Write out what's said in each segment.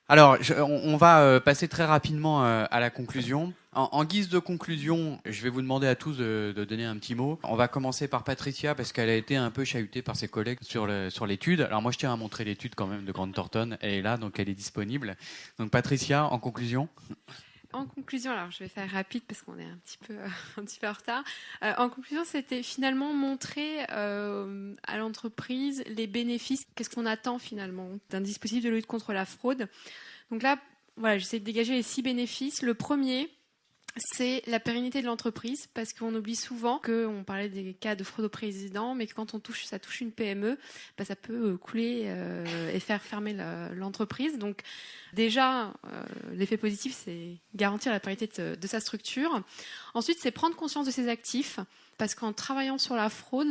Alors, on va passer très rapidement à la conclusion. En guise de conclusion, je vais vous demander à tous de donner un petit mot. On va commencer par Patricia parce qu'elle a été un peu chahutée par ses collègues sur l'étude. Alors moi, je tiens à montrer l'étude quand même de Grant Thornton. Elle est là, donc elle est disponible. Donc Patricia, en conclusion. En conclusion, alors je vais faire rapide parce qu'on est un petit peu, un petit peu en retard. En conclusion, c'était finalement montrer à l'entreprise les bénéfices, qu'est-ce qu'on attend finalement d'un dispositif de lutte contre la fraude. Donc là, voilà, j'essaie de dégager les 6 bénéfices. Le premier, c'est la pérennité de l'entreprise, parce qu'on oublie souvent qu'on parlait des cas de fraude au président, mais que quand ça touche une PME, bah, ça peut couler et faire fermer l'entreprise. Donc déjà, l'effet positif, c'est garantir la pérennité de sa structure. Ensuite, c'est prendre conscience de ses actifs. Parce qu'en travaillant sur la fraude,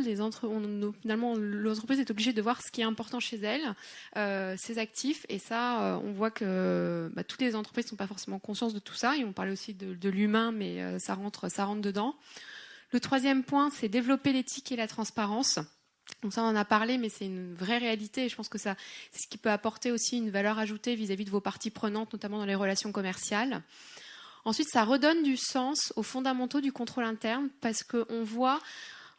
finalement, l'entreprise est obligée de voir ce qui est important chez elle, ses actifs. Et ça, on voit que toutes les entreprises ne sont pas forcément conscientes de tout ça. Et on parlait aussi de l'humain, mais ça rentre dedans. Le troisième point, c'est développer l'éthique et la transparence. Donc ça, on en a parlé, mais c'est une vraie réalité. Et je pense que c'est ce qui peut apporter aussi une valeur ajoutée vis-à-vis de vos parties prenantes, notamment dans les relations commerciales. Ensuite, ça redonne du sens aux fondamentaux du contrôle interne parce qu'on voit,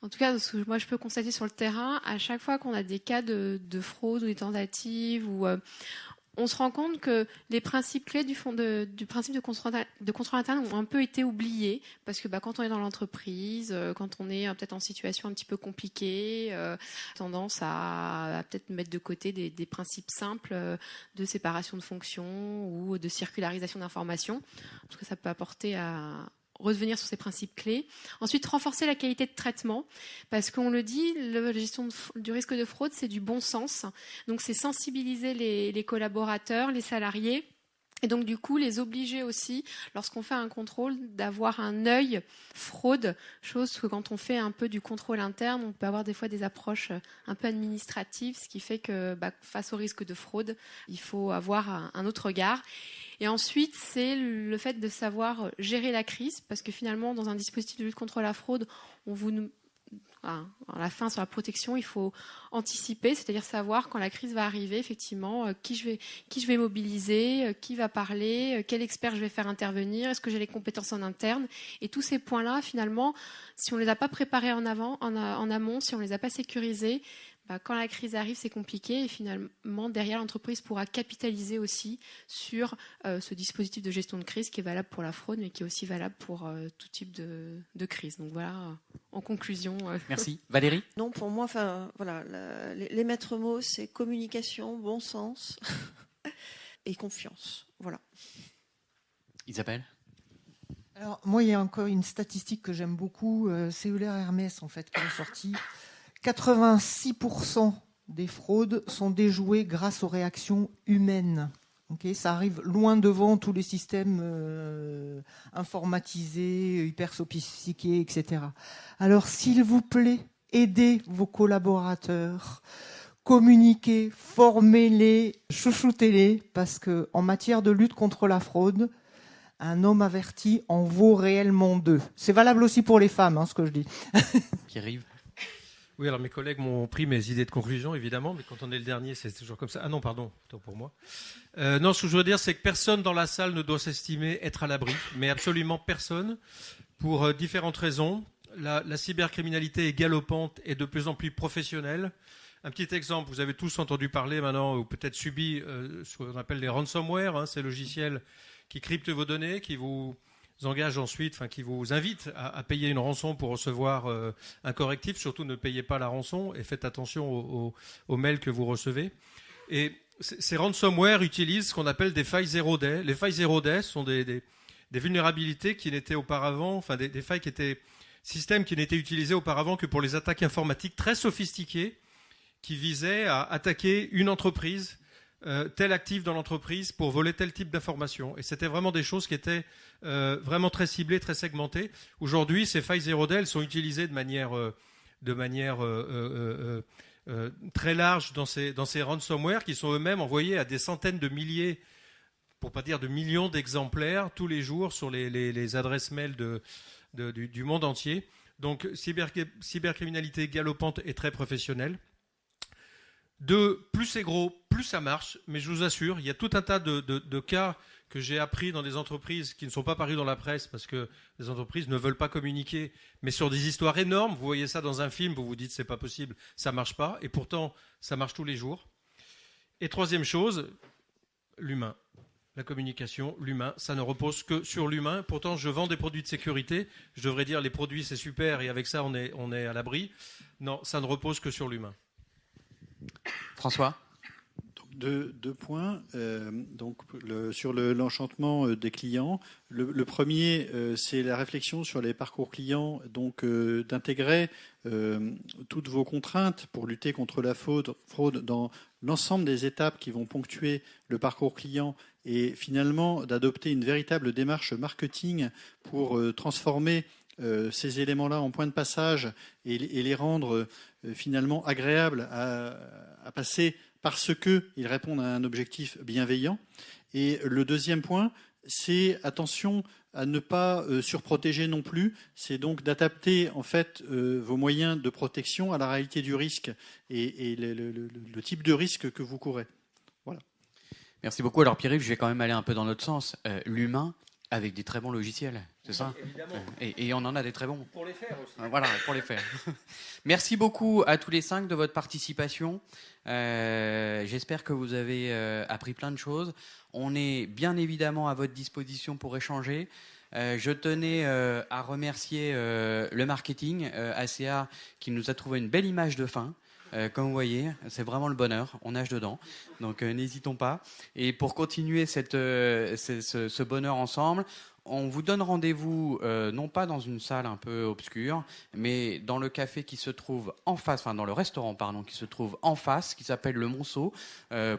en tout cas, ce que moi je peux constater sur le terrain, à chaque fois qu'on a des cas de fraude ou des tentatives, on se rend compte que les principes clés du principe de contrôle interne ont un peu été oubliés parce que quand on est dans l'entreprise, quand on est peut-être en situation un petit peu compliquée, tendance à peut-être mettre de côté des principes simples de séparation de fonctions ou de circularisation d'informations. Parce que ça peut apporter à revenir sur ces principes clés. Ensuite, renforcer la qualité de traitement, parce qu'on le dit, la gestion du risque de fraude, c'est du bon sens. Donc, c'est sensibiliser les collaborateurs, les salariés, et donc, du coup, les obliger aussi, lorsqu'on fait un contrôle, d'avoir un œil fraude, chose que quand on fait un peu du contrôle interne, on peut avoir des fois des approches un peu administratives, ce qui fait que face au risque de fraude, il faut avoir un autre regard. Et ensuite, c'est le fait de savoir gérer la crise, parce que finalement, dans un dispositif de lutte contre la fraude, à la fin, sur la protection, il faut anticiper, c'est-à-dire savoir quand la crise va arriver, effectivement, qui je vais mobiliser, qui va parler, quel expert je vais faire intervenir, est-ce que j'ai les compétences en interne. Et tous ces points-là, finalement, si on ne les a pas préparés en amont, si on ne les a pas sécurisés, quand la crise arrive, c'est compliqué et finalement, derrière, l'entreprise pourra capitaliser aussi sur ce dispositif de gestion de crise qui est valable pour la fraude, mais qui est aussi valable pour tout type de crise. Donc voilà, en conclusion. Merci. Valérie ? Non, pour moi, voilà, les maîtres mots, c'est communication, bon sens et confiance. Voilà. Isabelle ? Alors, moi, il y a encore une statistique que j'aime beaucoup, c'est Euler Hermès, en fait, qui est sortie. 86% des fraudes sont déjouées grâce aux réactions humaines. Okay, ça arrive loin devant tous les systèmes informatisés, hyper sophistiqués, etc. Alors, s'il vous plaît, aidez vos collaborateurs, communiquez, formez-les, chouchoutez-les, parce qu'en matière de lutte contre la fraude, un homme averti en vaut réellement deux. C'est valable aussi pour les femmes, ce que je dis. Pierre-Yves ? Oui, alors mes collègues m'ont pris mes idées de conclusion, évidemment, mais quand on est le dernier, c'est toujours comme ça. Ah non, pardon, autant pour moi. Non, ce que je voudrais dire, c'est que personne dans la salle ne doit s'estimer être à l'abri, mais absolument personne, pour différentes raisons. La cybercriminalité est galopante et de plus en plus professionnelle. Un petit exemple, vous avez tous entendu parler maintenant, ou peut-être subi ce qu'on appelle les ransomware, ces logiciels qui cryptent vos données, qui vous engage ensuite, qui vous invite à payer une rançon pour recevoir un correctif. Surtout, ne payez pas la rançon et faites attention aux mails que vous recevez. Et ces ransomware utilisent ce qu'on appelle des failles zero day. Les failles zero day sont des vulnérabilités qui n'étaient auparavant, des failles qui étaient systèmes qui n'étaient utilisés auparavant que pour les attaques informatiques très sophistiquées qui visaient à attaquer une entreprise, tel actif dans l'entreprise pour voler tel type d'informations. Et c'était vraiment des choses qui étaient vraiment très ciblées, très segmentées. Aujourd'hui, ces failles zero day sont utilisées de manière très large dans ces ransomware qui sont eux-mêmes envoyés à des centaines de milliers, pour pas dire de millions d'exemplaires tous les jours sur les adresses mail du monde entier. Donc, cybercriminalité galopante et très professionnelle. Deux, plus c'est gros, plus ça marche. Mais je vous assure, il y a tout un tas de cas que j'ai appris dans des entreprises qui ne sont pas parus dans la presse parce que les entreprises ne veulent pas communiquer, mais sur des histoires énormes. Vous voyez ça dans un film, vous vous dites c'est pas possible, ça marche pas, et pourtant ça marche tous les jours. Et troisième chose, l'humain. La communication, l'humain, ça ne repose que sur l'humain. Pourtant, je vends des produits de sécurité. Je devrais dire les produits c'est super et avec ça on est à l'abri. Non, ça ne repose que sur l'humain. François ? Deux points. Sur l'enchantement des clients. Le premier, c'est la réflexion sur les parcours clients, donc d'intégrer toutes vos contraintes pour lutter contre la fraude dans l'ensemble des étapes qui vont ponctuer le parcours client et finalement d'adopter une véritable démarche marketing pour transformer ces éléments-là en points de passage et les rendre finalement agréables à passer parce qu'ils répondent à un objectif bienveillant. Et le deuxième point, c'est attention à ne pas surprotéger non plus. C'est donc d'adapter en fait vos moyens de protection à la réalité du risque et le type de risque que vous courez. Voilà. Merci beaucoup. Alors Pierre-Yves, je vais quand même aller un peu dans notre sens. L'humain avec des très bons logiciels, c'est ça ? Évidemment. Et on en a des très bons. Pour les faire aussi. Voilà, pour les faire. Merci beaucoup à tous les 5 de votre participation. J'espère que vous avez appris plein de choses. On est bien évidemment à votre disposition pour échanger. Je tenais à remercier le marketing, ACA, qui nous a trouvé une belle image de fin. Comme vous voyez, c'est vraiment le bonheur, on nage dedans, donc n'hésitons pas. Et pour continuer ce bonheur ensemble, on vous donne rendez-vous non pas dans une salle un peu obscure, mais dans le café qui se trouve en face, enfin dans le restaurant pardon, qui se trouve en face, qui s'appelle le Monceau,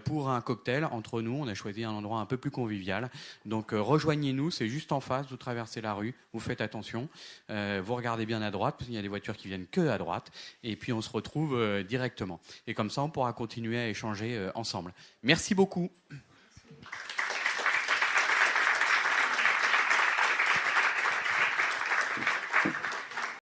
pour un cocktail entre nous. On a choisi un endroit un peu plus convivial. Donc rejoignez-nous, c'est juste en face, vous traversez la rue, vous faites attention, vous regardez bien à droite, parce qu'il y a des voitures qui viennent que à droite, et puis on se retrouve directement. Et comme ça, on pourra continuer à échanger ensemble. Merci beaucoup.